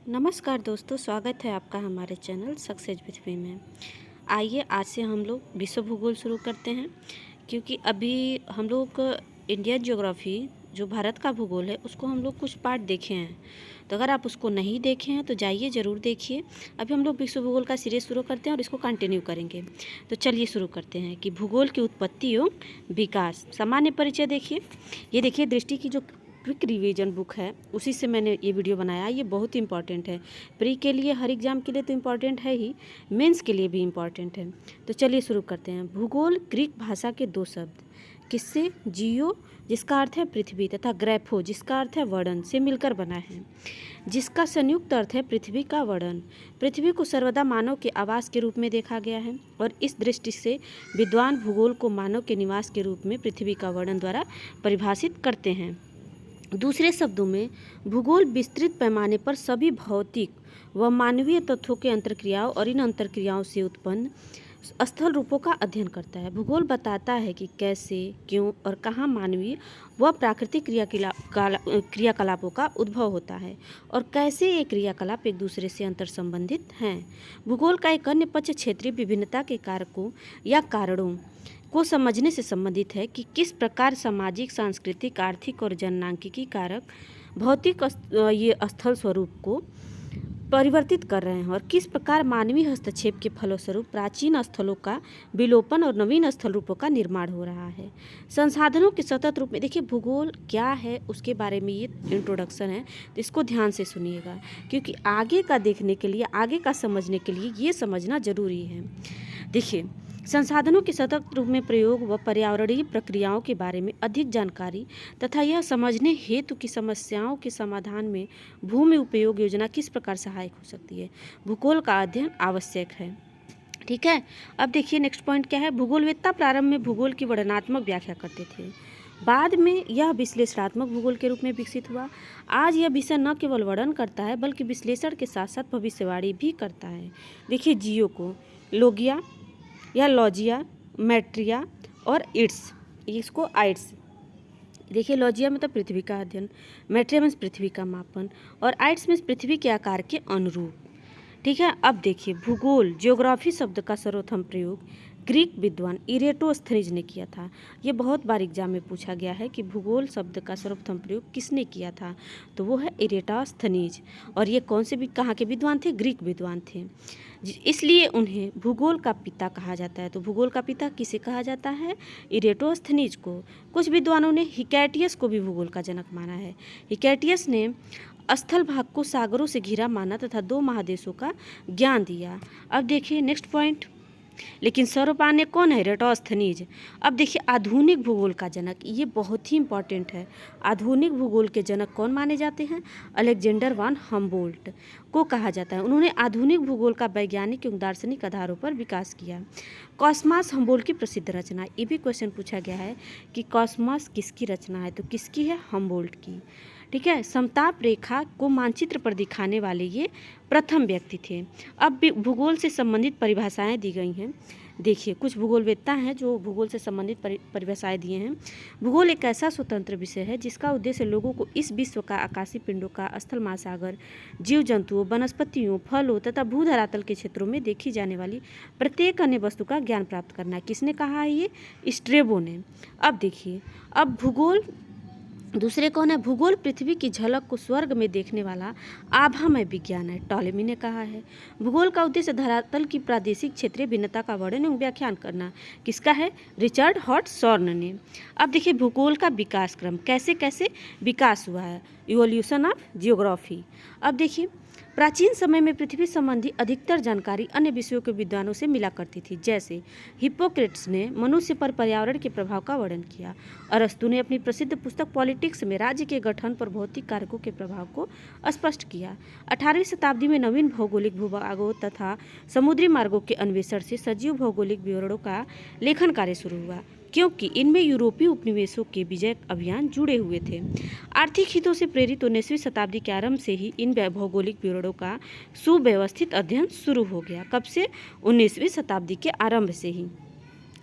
नमस्कार दोस्तों, स्वागत है आपका हमारे चैनल सक्सेस पृथ्वी में। आइए आज से हम लोग विश्व भूगोल शुरू करते हैं, क्योंकि अभी हम लोग इंडियन ज्योग्राफी जो भारत का भूगोल है उसको हम लोग कुछ पार्ट देखे हैं। तो अगर आप उसको नहीं देखे हैं तो जाइए ज़रूर देखिए। अभी हम लोग विश्व भूगोल का सीरीज शुरू करते हैं और इसको कंटिन्यू करेंगे। तो चलिए शुरू करते हैं कि भूगोल की उत्पत्ति एवं विकास। सामान्य परिचय देखिए, ये देखिए दृष्टि की जो क्विक रिवीजन बुक है उसी से मैंने ये वीडियो बनाया। ये बहुत ही इंपॉर्टेंट है, प्री के लिए, हर एग्जाम के लिए तो इम्पॉर्टेंट है ही, मेंस के लिए भी इम्पॉर्टेंट है। तो चलिए शुरू करते हैं। भूगोल ग्रीक भाषा के दो शब्द किससे, जियो जिसका अर्थ है पृथ्वी तथा ग्रैफो जिसका अर्थ है वर्णन से मिलकर बना है, जिसका संयुक्त अर्थ है पृथ्वी का वर्णन। पृथ्वी को सर्वदा मानव के आवास के रूप में देखा गया है और इस दृष्टि से विद्वान भूगोल को मानव के निवास के रूप में पृथ्वी का वर्णन द्वारा परिभाषित करते हैं। दूसरे शब्दों में भूगोल विस्तृत पैमाने पर सभी भौतिक व मानवीय तत्वों के अंतर्क्रियाओं और इन अंतर्क्रियाओं से उत्पन्न स्थल रूपों का अध्ययन करता है। भूगोल बताता है कि कैसे, क्यों और कहाँ मानवीय व प्राकृतिक क्रियाकलापों का उद्भव होता है और कैसे ये क्रियाकलाप एक दूसरे से अंतर संबंधित हैं। भूगोल का एक अन्य पक्ष क्षेत्रीय विभिन्नता के कारकों या कारणों को समझने से संबंधित है कि किस प्रकार सामाजिक, सांस्कृतिक, आर्थिक और जनसांख्यिकी कारक भौतिक ये स्थल स्वरूप को परिवर्तित कर रहे हैं और किस प्रकार मानवीय हस्तक्षेप के फलस्वरूप प्राचीन स्थलों का विलोपन और नवीन स्थल रूपों का निर्माण हो रहा है। संसाधनों के सतत रूप में देखिए भूगोल क्या है उसके बारे में ये इंट्रोडक्शन है, तो इसको ध्यान से सुनिएगा, क्योंकि आगे का देखने के लिए, आगे का समझने के लिए ये समझना जरूरी है। देखिए, संसाधनों के सतत रूप में प्रयोग व पर्यावरणीय प्रक्रियाओं के बारे में अधिक जानकारी तथा यह समझने हेतु की समस्याओं के समाधान में भूमि उपयोग योजना किस प्रकार सहायक हो सकती है, भूगोल का अध्ययन आवश्यक है। ठीक है, अब देखिए नेक्स्ट पॉइंट क्या है। भूगोलवेत्ता प्रारंभ में भूगोल की वर्णनात्मक व्याख्या करते थे, बाद में यह विश्लेषणात्मक भूगोल के रूप में विकसित हुआ। आज यह विषय न केवल वर्णन करता है बल्कि विश्लेषण के साथ साथ भविष्यवाणी भी करता है। देखिए जियो को लोगिया या लॉजिया, मैट्रिया और इट्स, इसको आइट्स। देखिए लॉजिया मतलब पृथ्वी का अध्ययन, मैट्रिया मीन्स पृथ्वी का मापन और आइट्स मीन्स पृथ्वी के आकार के अनुरूप। ठीक है, अब देखिए भूगोल ज्योग्राफी शब्द का सर्वप्रथम प्रयोग ग्रीक विद्वान इरेटोस्थनीज ने किया था। ये बहुत बार एग्जाम में पूछा गया है कि भूगोल शब्द का सर्वप्रथम प्रयोग किसने किया था, तो वो है इरेटोस्थनीज। और ये कौन से भी कहाँ के विद्वान थे, ग्रीक विद्वान थे, इसलिए उन्हें भूगोल का पिता कहा जाता है। तो भूगोल का पिता किसे कहा जाता है, इरेटोस्थनीज को। कुछ विद्वानों ने हिकैटियस को भी भूगोल का जनक माना है। हिकैटियस ने स्थल भाग को सागरों से घिरा माना तथा दो महादेशों का ज्ञान दिया। अब देखिए नेक्स्ट पॉइंट, लेकिन सर्वमान्य कौन है, इरेटोस्थनीज। अब देखिए आधुनिक भूगोल का जनक, ये बहुत ही इंपॉर्टेंट है। आधुनिक भूगोल के जनक कौन माने जाते हैं, अलेक्जेंडर वान हम्बोल्ट को कहा जाता है। उन्होंने आधुनिक भूगोल का वैज्ञानिक एवं दार्शनिक आधारों पर विकास किया। कॉस्मॉस हम्बोल्ट की प्रसिद्ध रचना, ये भी क्वेश्चन पूछा गया है कि कॉस्मॉस किसकी रचना है, तो किसकी है, हम्बोल्ट की। ठीक है, समताप रेखा को मानचित्र पर दिखाने वाले ये प्रथम व्यक्ति थे। अब भी भूगोल से संबंधित परिभाषाएं दी गई हैं। देखिए कुछ भूगोलवेत्ता हैं जो भूगोल से संबंधित परिभाषाएं दिए हैं। भूगोल एक ऐसा स्वतंत्र विषय है जिसका उद्देश्य लोगों को इस विश्व का, आकाशीय पिंडों का, स्थल महासागर, जीव जंतुओं, वनस्पतियों, फलों तथा भूधरातल के क्षेत्रों में देखी जाने वाली प्रत्येक अन्य वस्तु का ज्ञान प्राप्त करना है। किसने कहा है ये, स्ट्रेबो ने। अब देखिए, अब भूगोल दूसरे कौन है, भूगोल पृथ्वी की झलक को स्वर्ग में देखने वाला आभामय विज्ञान है, टॉलेमी ने कहा है। भूगोल का उद्देश्य धरातल की प्रादेशिक क्षेत्रीय भिन्नता का वर्णन एवं व्याख्यान करना, किसका है, रिचर्ड हॉटसॉर्न ने। अब देखिए भूगोल का विकास क्रम, कैसे कैसे विकास हुआ है, इवोल्यूशन ऑफ जियोग्राफी। अब देखिए प्राचीन समय में पृथ्वी संबंधी अधिकतर जानकारी अन्य विषयों के विद्वानों से मिला करती थी। जैसे हिप्पोक्रेट्स ने मनुष्य पर पर्यावरण के प्रभाव का वर्णन किया। अरस्तु ने अपनी प्रसिद्ध पुस्तक पॉलिटिक्स में राज्य के गठन पर भौतिक कारकों के प्रभाव को स्पष्ट किया। 18वीं शताब्दी में नवीन भौगोलिक भूभागों तथा समुद्री मार्गों के अन्वेषण से सजीव भौगोलिक विवरणों का लेखन कार्य शुरू हुआ, क्योंकि इनमें यूरोपीय उपनिवेशों के विजय अभियान जुड़े हुए थे। आर्थिक हितों से प्रेरित 19वीं शताब्दी के आरंभ से ही इन भौगोलिक विवरणों का सुव्यवस्थित अध्ययन शुरू हो गया। कब से, 19वीं शताब्दी के आरंभ से ही।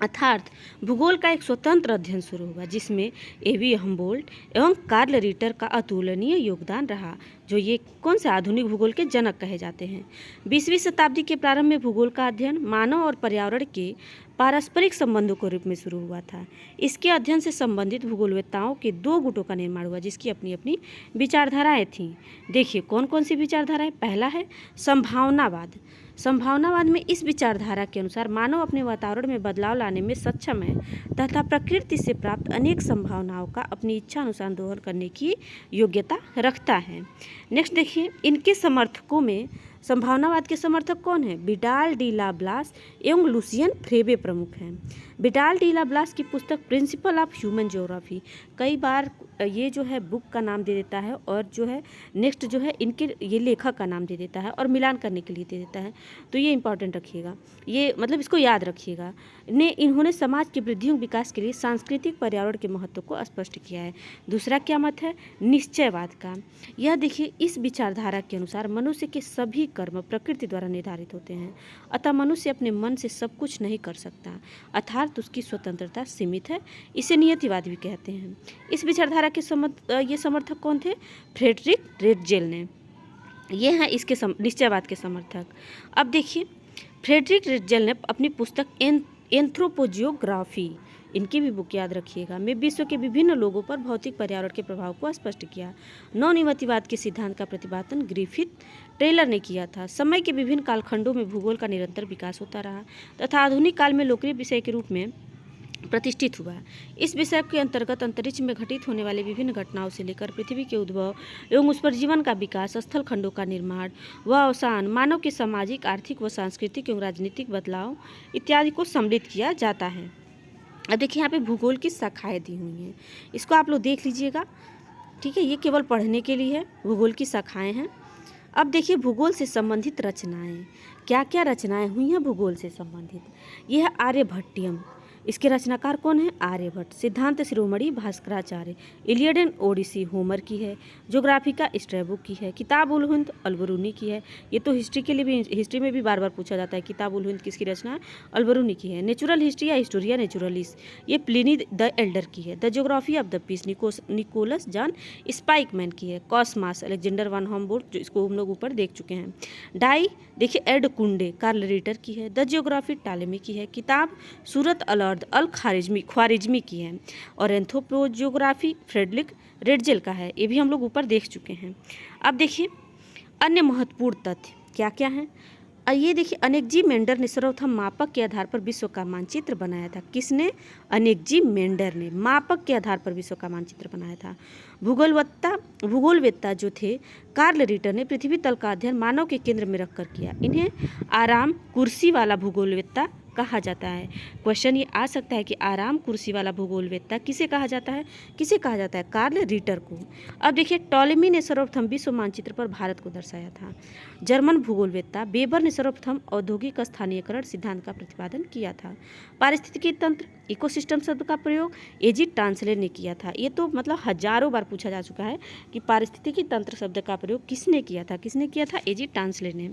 अर्थात भूगोल का एक स्वतंत्र अध्ययन शुरू हुआ जिसमें एवी हम्बोल्ट एवं कार्ल रिटर का अतुलनीय योगदान रहा, जो ये कौन से आधुनिक भूगोल के जनक कहे जाते हैं। 20वीं शताब्दी के प्रारंभ में भूगोल का अध्ययन मानव और पर्यावरण के पारस्परिक संबंधों के रूप में शुरू हुआ था। इसके अध्ययन से संबंधित भूगोलवेत्ताओं के दो गुटों का निर्माण हुआ जिसकी अपनी अपनी विचारधाराएं थीं। देखिए कौन कौन सी विचारधाराएं। पहला है संभावनावाद। संभावनावाद में इस विचारधारा के अनुसार मानव अपने वातावरण में बदलाव लाने में सक्षम है तथा प्रकृति से प्राप्त अनेक संभावनाओं का अपनी इच्छा अनुसार दोहन करने की योग्यता रखता है। नेक्स्ट देखिए, इनके समर्थकों में संभावनावाद के समर्थक कौन है? विडाल डी ला ब्लास एवं लुसियन फ्रेबे प्रमुख हैं। विडाल डी ला ब्लास की पुस्तक प्रिंसिपल ऑफ ह्यूमन ज्योग्राफी, कई बार ये जो है बुक का नाम दे देता है और जो है नेक्स्ट जो है इनके ये लेखक का नाम दे देता है और मिलान करने के लिए दे देता है, तो ये इंपॉर्टेंट रखिएगा, ये मतलब इसको याद रखिएगा। इन्होंने समाज के वृद्धि और विकास के लिए सांस्कृतिक पर्यावरण के महत्व को स्पष्ट किया है। दूसरा क्या मत है? निश्चयवाद का। यह देखिए, इस विचारधारा के अनुसार मनुष्य के सभी कर्म प्रकृति द्वारा निर्धारित होते हैं, अतः मनुष्य अपने मन से सब कुछ नहीं कर सकता, अर्थात उसकी स्वतंत्रता सीमित है। इसे नियतिवाद भी कहते हैं। इस विचारधारा के ये समर्थक कौन थे? फ्रेडरिक रेटजेल ने, ये हैं इसके निश्चयवाद के समर्थक। अब देखिए, फ्रेडरिक रेटजेल ने अपनी पुस्तक एंथ्रोपोजियोग्राफी, इनकी भी बुक याद रखिएगा, में विश्व के विभिन्न लोगों पर भौतिक पर्यावरण के प्रभाव को स्पष्ट किया। नवनियतिवाद के सिद्धांत का प्रतिपादन ग्रिफिथ टेलर ने किया था। समय के विभिन्न कालखंडों में भूगोल का निरंतर विकास होता रहा तथा आधुनिक काल में लोकप्रिय विषय के रूप में प्रतिष्ठित हुआ। इस विषय के अंतर्गत अंतरिक्ष में घटित होने वाले विभिन्न घटनाओं से लेकर पृथ्वी के उद्भव एवं उस पर जीवन का विकास, स्थल खंडों का निर्माण व अवसान, मानव के सामाजिक, आर्थिक व सांस्कृतिक एवं राजनीतिक बदलाव इत्यादि को सम्मिलित किया जाता है। अब देखिए, यहाँ पे भूगोल की शाखाएं दी हुई हैं, इसको आप लोग देख लीजिएगा, ठीक है। ये केवल पढ़ने के लिए है, भूगोल की शाखाएं हैं। अब देखिए, भूगोल से संबंधित रचनाएं, क्या क्या रचनाएं हुई हैं भूगोल से संबंधित। यह है आर्यभट्टियम, इसके रचनाकार कौन है? Aryabhata. Siddhanta Shiromani Bhaskaracharya, Iliad and Odyssey Homer की है। ज्योग्राफिका स्ट्रैबो की है। किताब उल हिंद अलबरूनी की है। ये तो हिस्ट्री के लिए भी, हिस्ट्री में भी बार बार पूछा जाता है, किताब उल हिंद किसकी रचना है? अलबरूनी की है। नेचुरल हिस्ट्री या हिस्टोरिया नेचुरलिस, ये प्लिनी द एल्डर की है। The geography of the peace Nicholas John Spykman की है। कॉसमास अलेक्जेंडर वन हम्बोल्ट, जो इसको हम लोग ऊपर देख चुके हैं। डाई देखिए एड कुंडे कार्ल रिटर की है। द ज्योग्राफी टालेमी की है। किताब सूरत अल ख्वारिजमी की है। और एंथ्रोपोजियोग्राफी फ्रेडरिक रेटजेल का है, ये भी हम लोग ऊपर देख चुके हैं। अब देखिए, अन्य महत्वपूर्ण तथ्य क्या क्या हैं। ये देखिए, अनेकजी मेंडर ने सर्वप्रथम मापक के आधार पर विश्व का मानचित्र बनाया था। किसने? अनेकजी मेंडर ने मापक के आधार पर विश्व का मानचित्र बनाया था। भूगोलवेत्ता जो थे कार्ल रिटर ने पृथ्वी तल का अध्ययन मानव के केंद्र में रखकर किया। इन्हें आराम कुर्सी वाला भूगोलवेत्ता कहा जाता है। क्वेश्चन ये आ सकता है कि आराम कुर्सी वाला भूगोलवेत्ता किसे कहा जाता है? किसे कहा जाता है? कार्ल रिटर को। अब देखिए, टॉलेमी ने सर्वप्रथम विश्व मानचित्र पर भारत को दर्शाया था। जर्मन भूगोलवेत्ता वेबर ने सर्वप्रथम औद्योगिक स्थानीयकरण सिद्धांत का प्रतिपादन किया था। पारिस्थितिकी तंत्र इकोसिस्टम शब्द का प्रयोग एजी टांसले ने किया था। ये तो मतलब हजारों बार पूछा जा चुका है कि पारिस्थितिकी तंत्र शब्द का प्रयोग किसने किया था? किसने किया था? एजी टांसले ने।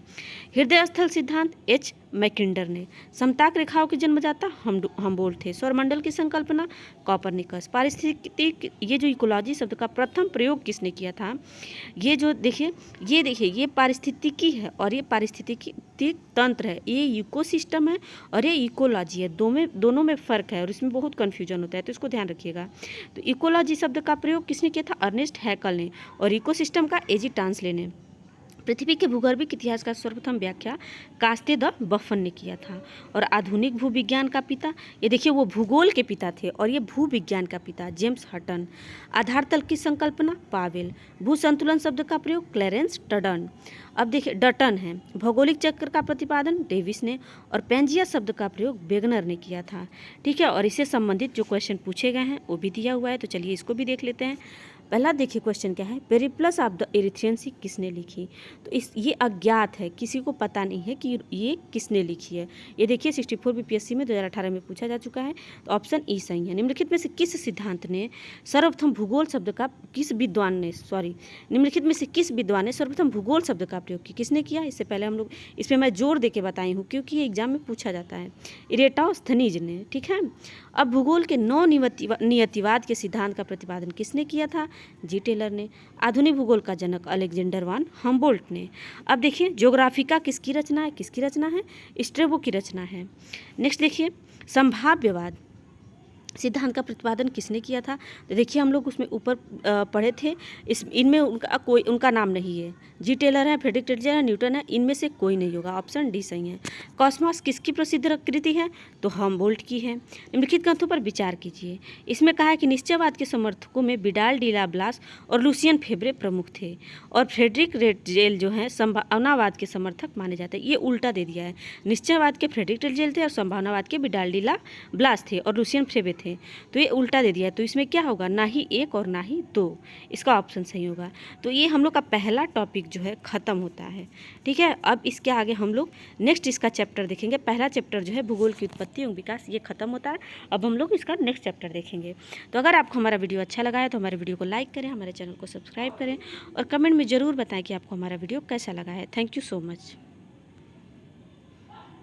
हृदय स्थल सिद्धांत एच मैकिंडर ने। समताक रेखाओं के जन्मदाता हम्बोल्ट थे। सौरमंडल की संकल्पना कॉपरनिकस। पारिस्थितिक, ये जो इकोलॉजी शब्द का प्रथम प्रयोग किसने किया था? ये जो देखिए, ये पारिस्थितिकी है और ये पारिस्थितिकी तंत्र है, ये इकोसिस्टम है और ये इकोलॉजी है, दोनों में फ़र्क है और इसमें बहुत कन्फ्यूजन होता है, तो इसको ध्यान रखिएगा। तो इकोलॉजी शब्द का प्रयोग किसने किया था? अर्नेस्ट हैकल ने। और इकोसिस्टम का एजी टांसले ने। पृथ्वी के भूगर्भिक इतिहास का सर्वप्रथम व्याख्या कास्ते द बफन ने किया था। और आधुनिक भूविज्ञान का पिता, ये देखिए वो भूगोल के पिता थे और ये भूविज्ञान का पिता जेम्स हटन। आधार तल की संकल्पना पावेल। भू संतुलन शब्द का प्रयोग क्लैरेंस टडन। अब देखिए डटन है। भौगोलिक चक्र का प्रतिपादन डेविस ने। और पेंजिया शब्द का प्रयोग वेगनर ने किया था। ठीक है, और इससे संबंधित जो क्वेश्चन पूछे गए हैं वो भी दिया हुआ है, तो चलिए इसको भी देख लेते हैं। पहला देखिए क्वेश्चन क्या है, पेरिप्लस ऑफ द इरिथ्रियन सी किसने लिखी। तो ये अज्ञात है, किसी को पता नहीं है कि ये किसने लिखी है। ये देखिए 64 बीपीएससी में 2018 में पूछा जा चुका है। तो ऑप्शन ई सही है। निम्नलिखित में से किस सिद्धांत ने सर्वप्रथम भूगोल शब्द का निम्नलिखित में से किस विद्वान ने सर्वप्रथम भूगोल शब्द का प्रयोग किया, किसने किया। इससे पहले हम लोग इसमें मैं जोर दे के बताई हूँ क्योंकि ये एग्जाम में पूछा जाता है। इरेटोस्थनीज ने, ठीक है। अब भूगोल के नौ नियतिवाद के सिद्धांत का प्रतिपादन किसने किया था, जी टेलर ने। आधुनिक भूगोल का जनक अलेक्जेंडर वान हम्बोल्ट ने। अब देखिए ज्योग्राफिका किसकी रचना है, स्ट्रेबो की रचना है। नेक्स्ट देखिए संभाव्यवाद सिद्धांत का प्रतिपादन किसने किया था। तो देखिए हम लोग उसमें ऊपर पढ़े थे, इनमें उनका नाम नहीं है। जी टेलर है, फ्रेडरिक टेलर है, न्यूटन है, इनमें से कोई नहीं होगा। ऑप्शन डी सही है। कॉस्मॉस किसकी प्रसिद्ध कृति है, तो हम्बोल्ट की है। निम्नलिखित ग्रंथों पर विचार कीजिए। इसमें कहा है कि निश्चयवाद के समर्थकों में विडाल डी ला ब्लास और लुसियन फेब्रे प्रमुख थे और फ्रेडरिक रेटजेल जो है संभावनावाद के समर्थक माने जाते हैं। ये उल्टा दे दिया है, निश्चयवाद के फ्रेडरिक रेटजेल थे और संभावनावाद के विडाल डी ला ब्लास थे और लुसियन फेब्रे थे। तो ये उल्टा दे दिया, तो इसमें क्या होगा, ना ही एक और ना ही दो, इसका ऑप्शन सही होगा। तो ये हम लोग का पहला टॉपिक जो है ख़त्म होता है, ठीक है। अब इसके आगे हम लोग नेक्स्ट इसका चैप्टर देखेंगे। पहला चैप्टर जो है भूगोल की उत्पत्ति एवं विकास, ये खत्म होता है। अब हम लोग इसका नेक्स्ट चैप्टर देखेंगे। तो अगर आपको हमारा वीडियो अच्छा लगा है तो हमारे वीडियो को लाइक करें, हमारे चैनल को सब्सक्राइब करें और कमेंट में ज़रूर बताएं कि आपको हमारा वीडियो कैसा लगा है। Thank you so much.